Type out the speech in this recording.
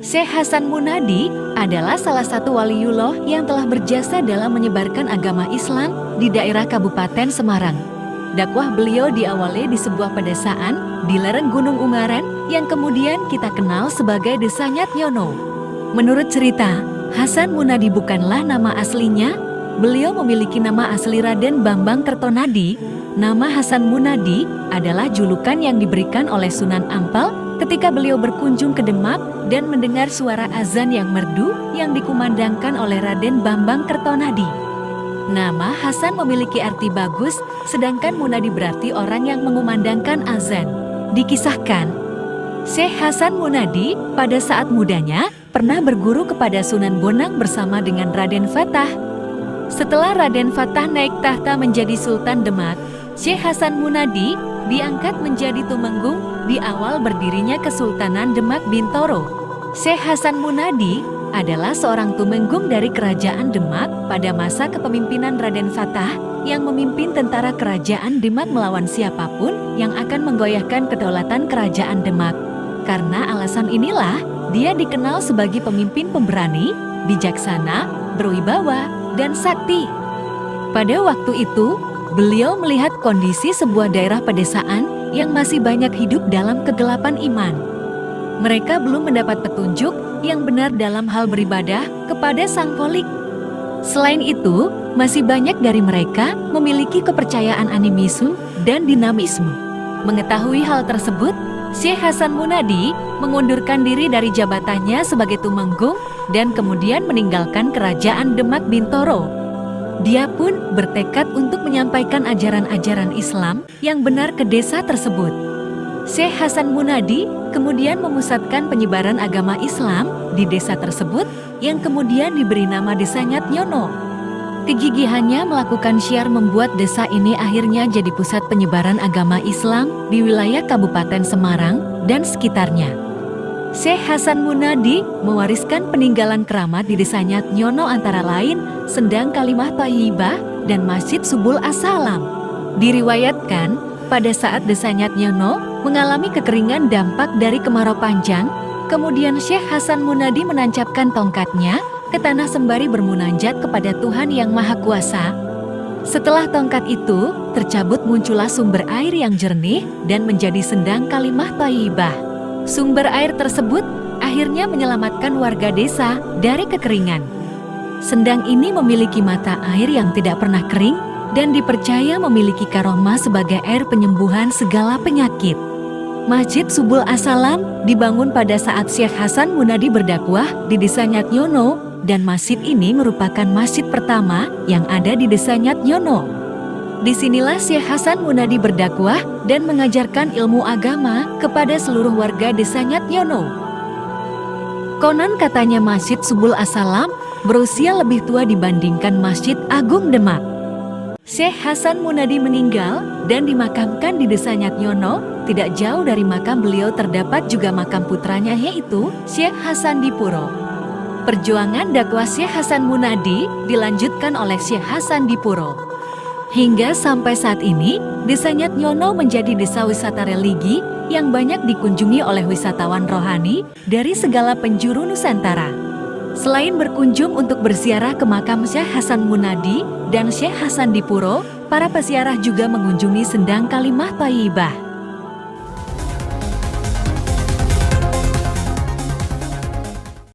Syekh Hasan Munadi adalah salah satu waliullah yang telah berjasa dalam menyebarkan agama Islam di daerah Kabupaten Semarang. Dakwah beliau diawali di sebuah pedesaan di lereng Gunung Ungaran yang kemudian kita kenal sebagai Desa Nyatnyono. Menurut cerita, Hasan Munadi bukanlah nama aslinya. Beliau memiliki nama asli Raden Bambang Kertonadi. Nama Hasan Munadi adalah julukan yang diberikan oleh Sunan Ampel ketika beliau berkunjung ke Demak dan mendengar suara azan yang merdu yang dikumandangkan oleh Raden Bambang Kertonadi. Nama Hasan memiliki arti bagus, sedangkan Munadi berarti orang yang mengumandangkan azan. Dikisahkan, Syekh Hasan Munadi pada saat mudanya pernah berguru kepada Sunan Bonang bersama dengan Raden Fatah. Setelah Raden Fatah naik tahta menjadi Sultan Demak, Syekh Hasan Munadi diangkat menjadi tumenggung di awal berdirinya Kesultanan Demak Bintoro. Syekh Hasan Munadi adalah seorang tumenggung dari Kerajaan Demak pada masa kepemimpinan Raden Fatah yang memimpin tentara Kerajaan Demak melawan siapapun yang akan menggoyahkan kedaulatan Kerajaan Demak. Karena alasan inilah dia dikenal sebagai pemimpin pemberani, bijaksana, berwibawa, dan sakti. Pada waktu itu, beliau melihat kondisi sebuah daerah pedesaan yang masih banyak hidup dalam kegelapan iman. Mereka belum mendapat petunjuk yang benar dalam hal beribadah kepada Sang Kholik. Selain itu, masih banyak dari mereka memiliki kepercayaan animisme dan dinamisme. Mengetahui hal tersebut, Syekh Hasan Munadi mengundurkan diri dari jabatannya sebagai tumenggung dan kemudian meninggalkan Kerajaan Demak Bintoro. Dia pun bertekad untuk menyampaikan ajaran-ajaran Islam yang benar ke desa tersebut. Syekh Hasan Munadi kemudian memusatkan penyebaran agama Islam di desa tersebut yang kemudian diberi nama Desa Nyatnyono. Kegigihannya melakukan syiar membuat desa ini akhirnya jadi pusat penyebaran agama Islam di wilayah Kabupaten Semarang dan sekitarnya. Syekh Hasan Munadi mewariskan peninggalan keramat di Desa Nyatnyono antara lain Sendang Kalimah Thayyibah dan Masjid Subul As-Salam. Diriwayatkan, pada saat Desa Nyatnyono mengalami kekeringan dampak dari kemarau panjang, kemudian Syekh Hasan Munadi menancapkan tongkatnya ke tanah sembari bermunajat kepada Tuhan Yang Maha Kuasa. Setelah tongkat itu, tercabut muncullah sumber air yang jernih dan menjadi Sendang Kalimah Thayyibah. Sumber air tersebut akhirnya menyelamatkan warga desa dari kekeringan. Sendang ini memiliki mata air yang tidak pernah kering dan dipercaya memiliki karomah sebagai air penyembuhan segala penyakit. Masjid Subul As-Salam dibangun pada saat Syekh Hasan Munadi berdakwah di Desa Nyatnyono dan masjid ini merupakan masjid pertama yang ada di Desa Nyatnyono. Disinilah Syekh Hasan Munadi berdakwah dan mengajarkan ilmu agama kepada seluruh warga Desa Nyatnyono. Konon katanya Masjid Subul As-Salam berusia lebih tua dibandingkan Masjid Agung Demak. Syekh Hasan Munadi meninggal dan dimakamkan di Desa Nyatnyono. Tidak jauh dari makam beliau terdapat juga makam putranya yaitu Syekh Hasan Dipuro. Perjuangan dakwah Syekh Hasan Munadi dilanjutkan oleh Syekh Hasan Dipuro. Hingga sampai saat ini, Desa Nyatnyono menjadi desa wisata religi yang banyak dikunjungi oleh wisatawan rohani dari segala penjuru Nusantara. Selain berkunjung untuk berziarah ke makam Syekh Hasan Munadi dan Syekh Hasan Dipuro, para peziarah juga mengunjungi Sendang Kalimah Thayyibah.